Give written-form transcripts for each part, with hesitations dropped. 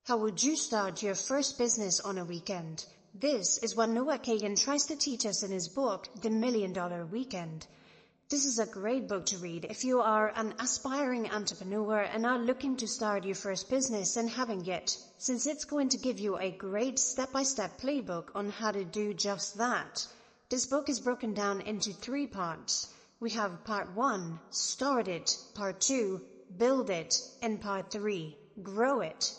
How would you start your first business on a weekend? This is what Noah Kagan tries to teach us in his book, The $1 Million Weekend. This is a great book to read if you are an aspiring entrepreneur and are looking to start your first business and haven't yet, since it's going to give you a great step-by-step playbook on how to do just that. This book is broken down into 3 parts. We have part 1, start it, part 2, build it, and part 3, grow it.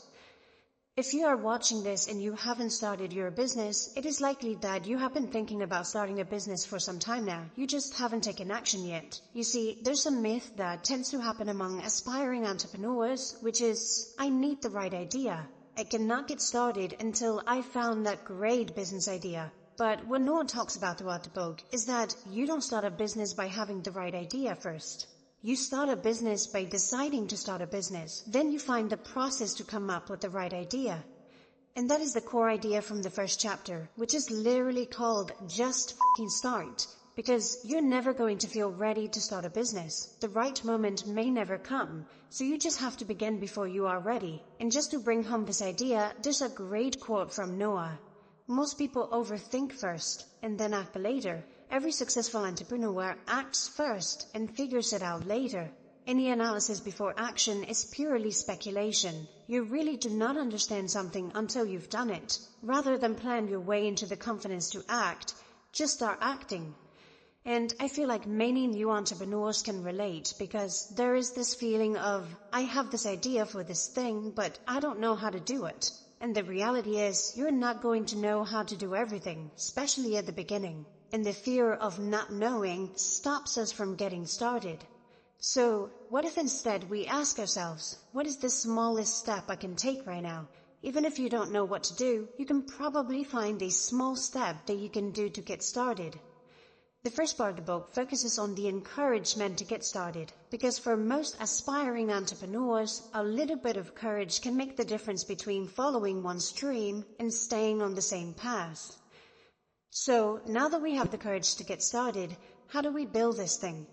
If you are watching this and you haven't started your business, it is likely that you have been thinking about starting a business for some time now. You just haven't taken action yet. You see, there's a myth that tends to happen among aspiring entrepreneurs, which is, I need the right idea. I cannot get started until I found that great business idea. But what Noah talks about throughout the book is that you don't start a business by having the right idea first. You start a business by deciding to start a business. Then you find the process to come up with the right idea. And that is the core idea from the first chapter, which is literally called Just Fucking Start. Because you're never going to feel ready to start a business. The right moment may never come. So you just have to begin before you are ready. And just to bring home this idea, there's a great quote from Noah. Most people overthink first and then act later. Every successful entrepreneur acts first and figures it out later. Any analysis before action is purely speculation. You really do not understand something until you've done it. Rather than plan your way into the confidence to act, just start acting. And I feel like many new entrepreneurs can relate because there is this feeling of, I have this idea for this thing, but I don't know how to do it. And the reality is, you're not going to know how to do everything, especially at the beginning. And the fear of not knowing stops us from getting started. So, what if instead we ask ourselves, what is the smallest step I can take right now? Even if you don't know what to do, you can probably find a small step that you can do to get started. The first part of the book focuses on the encouragement to get started, because for most aspiring entrepreneurs, a little bit of courage can make the difference between following one's dream and staying on the same path. So, now that we have the courage to get started, how do we build this thing?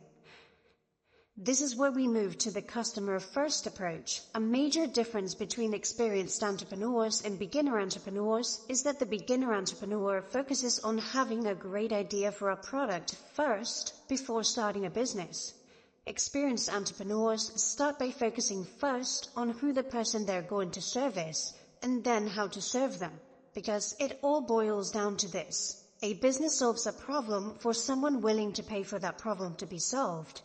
This is where we move to the customer-first approach. A major difference between experienced entrepreneurs and beginner entrepreneurs is that the beginner entrepreneur focuses on having a great idea for a product first before starting a business. Experienced entrepreneurs start by focusing first on who the person they're going to service and then how to serve them, because it all boils down to this. A business solves a problem for someone willing to pay for that problem to be solved.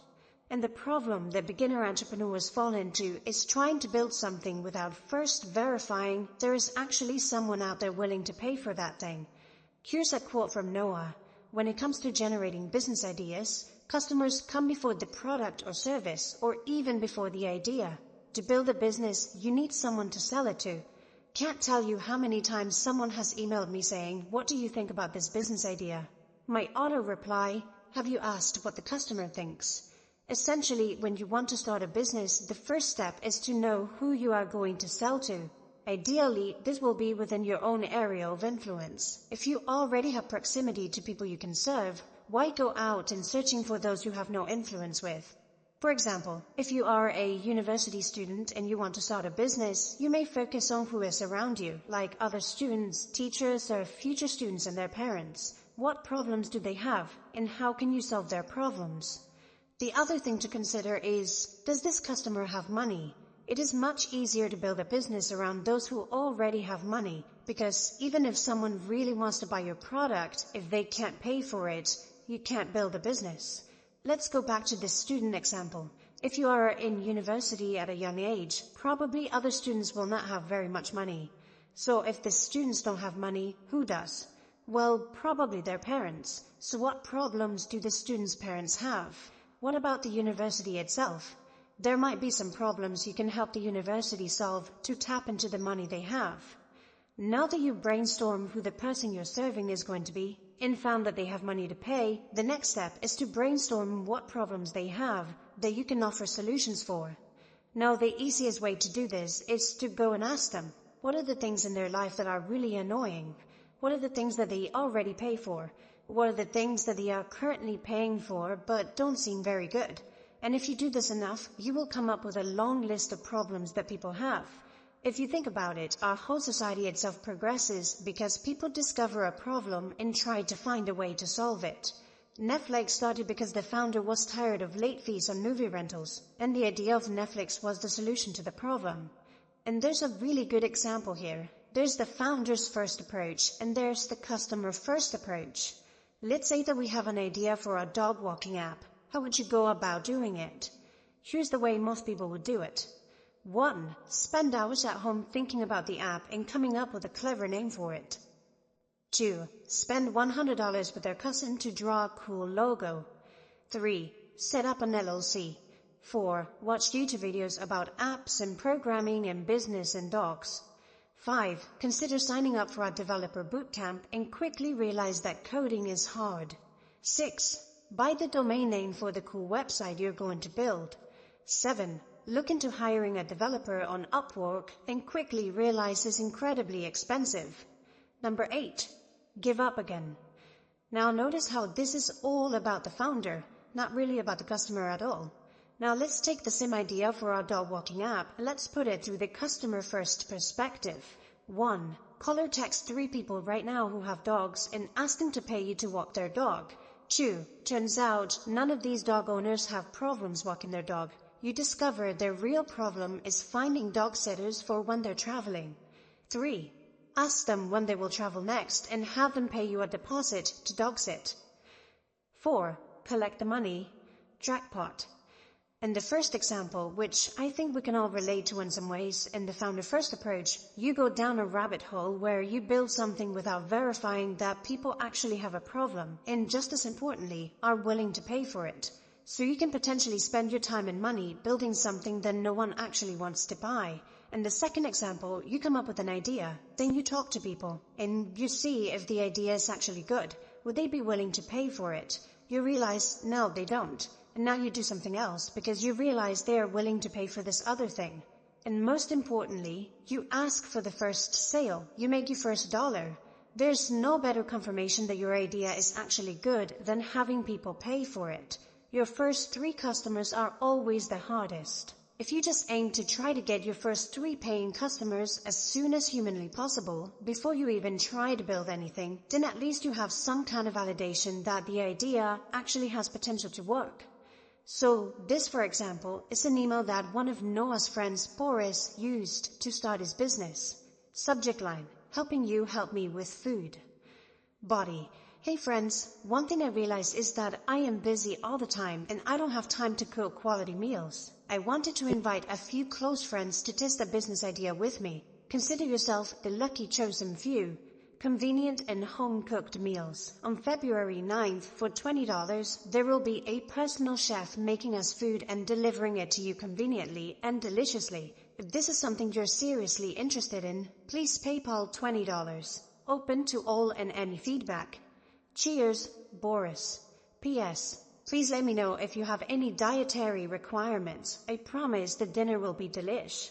And the problem that beginner entrepreneurs fall into is trying to build something without first verifying there is actually someone out there willing to pay for that thing. Here's a quote from Noah. When it comes to generating business ideas, customers come before the product or service, or even before the idea. To build a business, you need someone to sell it to. Can't tell you how many times someone has emailed me saying, what do you think about this business idea? My auto reply, have you asked what the customer thinks? Essentially, when you want to start a business, the first step is to know who you are going to sell to. Ideally, this will be within your own area of influence. If you already have proximity to people you can serve, why go out and searching for those you have no influence with? For example, if you are a university student and you want to start a business, you may focus on who is around you, like other students, teachers, or future students and their parents. What problems do they have, and how can you solve their problems? The other thing to consider is, does this customer have money? It is much easier to build a business around those who already have money, because even if someone really wants to buy your product, if they can't pay for it, you can't build a business. Let's go back to this student example. If you are in university at a young age, probably other students will not have very much money. So if the students don't have money, who does? Well, probably their parents. So what problems do the students' parents have? What about the university itself? There might be some problems you can help the university solve to tap into the money they have. Now that you brainstorm who the person you're serving is going to be, and found that they have money to pay, the next step is to brainstorm what problems they have that you can offer solutions for. Now, the easiest way to do this is to go and ask them, what are the things in their life that are really annoying? What are the things that they already pay for? What are the things that they are currently paying for but don't seem very good? And if you do this enough, you will come up with a long list of problems that people have. If you think about it, our whole society itself progresses because people discover a problem and try to find a way to solve it. Netflix started because the founder was tired of late fees on movie rentals, and the idea of Netflix was the solution to the problem. And there's a really good example here. There's the founder's first approach, and there's the customer first approach. Let's say that we have an idea for a dog walking app. How would you go about doing it? Here's the way most people would do it. 1. Spend hours at home thinking about the app and coming up with a clever name for it. 2. Spend $100 with their cousin to draw a cool logo. 3. Set up an LLC. 4. Watch YouTube videos about apps and programming and business and dogs. 5. Consider signing up for a developer bootcamp and quickly realize that coding is hard. 6. Buy the domain name for the cool website you're going to build. 7. Look into hiring a developer on Upwork and quickly realize it's incredibly expensive. Number 8. Give up again. Now notice how this is all about the founder, not really about the customer at all. Now let's take the same idea for our dog walking app and let's put it through the customer first perspective. 1. Call or text 3 people right now who have dogs and ask them to pay you to walk their dog. 2. Turns out none of these dog owners have problems walking their dog. You discover their real problem is finding dog sitters for when they're traveling. 3. Ask them when they will travel next and have them pay you a deposit to dog sit. 4. Collect the money. Jackpot. In the first example, which I think we can all relate to in some ways, in the founder first approach, you go down a rabbit hole where you build something without verifying that people actually have a problem and, just as importantly, are willing to pay for it. So you can potentially spend your time and money building something that no one actually wants to buy. In the second example, you come up with an idea, then you talk to people, and you see if the idea is actually good. Would they be willing to pay for it? You realize, no, they don't. And now you do something else because you realize they are willing to pay for this other thing. And most importantly, you ask for the first sale. You make your first dollar. There's no better confirmation that your idea is actually good than having people pay for it. Your first 3 customers are always the hardest. If you just aim to try to get your first 3 paying customers as soon as humanly possible, before you even try to build anything, then at least you have some kind of validation that the idea actually has potential to work. So this, for example, is an email that one of Noah's friends, Boris, used to start his business. Subject line: helping you help me with food. Body: hey friends, one thing I realized is that I am busy all the time and I don't have time to cook quality meals. I wanted to invite a few close friends to test a business idea with me. Consider yourself the lucky chosen few. Convenient and home-cooked meals. On February 9th, for $20, there will be a personal chef making us food and delivering it to you conveniently and deliciously. If this is something you're seriously interested in, please PayPal $20. Open to all and any feedback. Cheers, Boris. P.S. Please let me know if you have any dietary requirements. I promise the dinner will be delish.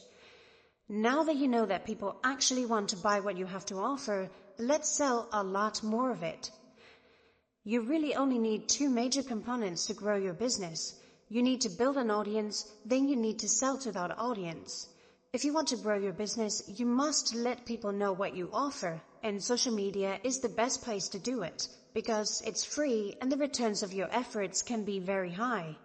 Now that you know that people actually want to buy what you have to offer, let's sell a lot more of it. You really only need 2 major components to grow your business. You need to build an audience, then you need to sell to that audience. If you want to grow your business, you must let people know what you offer, and social media is the best place to do it, because it's free and the returns of your efforts can be very high.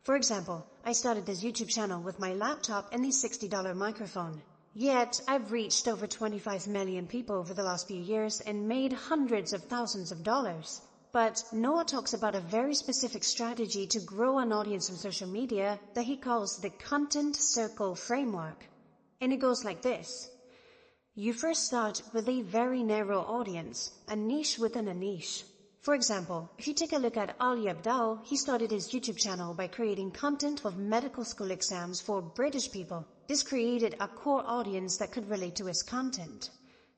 For example, I started this YouTube channel with my laptop and the $60 microphone. Yet, I've reached over 25 million people over the last few years and made hundreds of thousands of dollars. But Noah talks about a very specific strategy to grow an audience on social media that he calls the Content Circle Framework. And it goes like this. You first start with a very narrow audience, a niche within a niche. For example, if you take a look at Ali Abdaal, he started his YouTube channel by creating content of medical school exams for British people. This created a core audience that could relate to his content.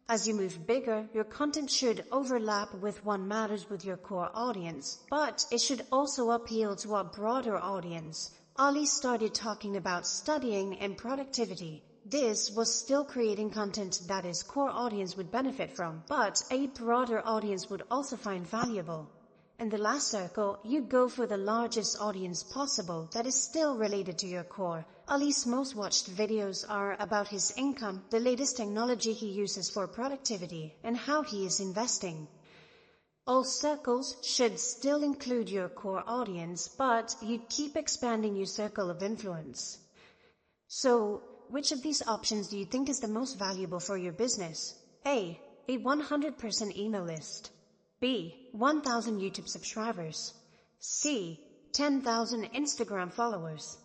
As you move bigger, your content should overlap with what matters with your core audience, but it should also appeal to a broader audience. Ali started talking about studying and productivity. This was still creating content that his core audience would benefit from, but a broader audience would also find valuable. In the last circle, you go for the largest audience possible that is still related to your core, Ali's most watched videos are about his income, the latest technology he uses for productivity, and how he is investing. All circles should still include your core audience, but you'd keep expanding your circle of influence. So, which of these options do you think is the most valuable for your business? A 100% email list. B. 1,000 YouTube subscribers. C. 10,000 Instagram followers.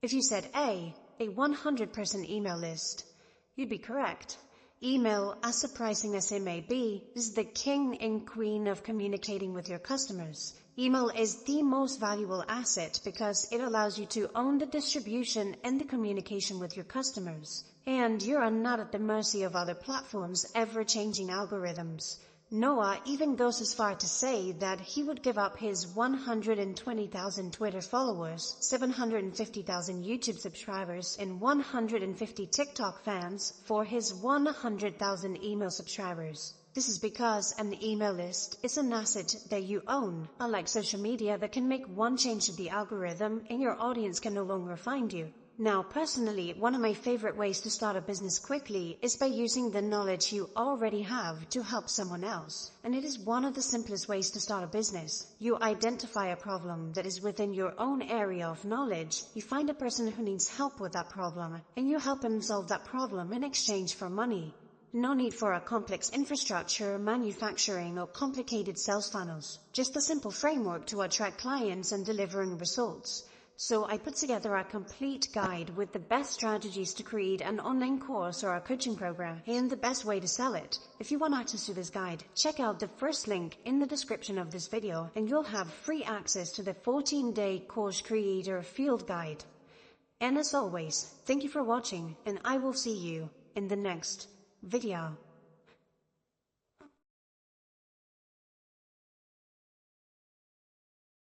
If you said A 100% email list, you'd be correct. Email, as surprising as it may be, is the king and queen of communicating with your customers. Email is the most valuable asset because it allows you to own the distribution and the communication with your customers. And you are not at the mercy of other platforms' ever-changing algorithms. Noah even goes as far to say that he would give up his 120,000 Twitter followers, 750,000 YouTube subscribers, and 150 TikTok fans for his 100,000 email subscribers. This is because an email list is an asset that you own, unlike social media that can make one change to the algorithm and your audience can no longer find you. Now, personally, one of my favorite ways to start a business quickly is by using the knowledge you already have to help someone else. And it is one of the simplest ways to start a business. You identify a problem that is within your own area of knowledge, you find a person who needs help with that problem, and you help him solve that problem in exchange for money. No need for a complex infrastructure, manufacturing, or complicated sales funnels. Just a simple framework to attract clients and delivering results. So I put together a complete guide with the best strategies to create an online course or a coaching program and the best way to sell it. If you want access to this guide, check out the first link in the description of this video and you'll have free access to the 14-day course creator field guide. And as always, thank you for watching and I will see you in the next video.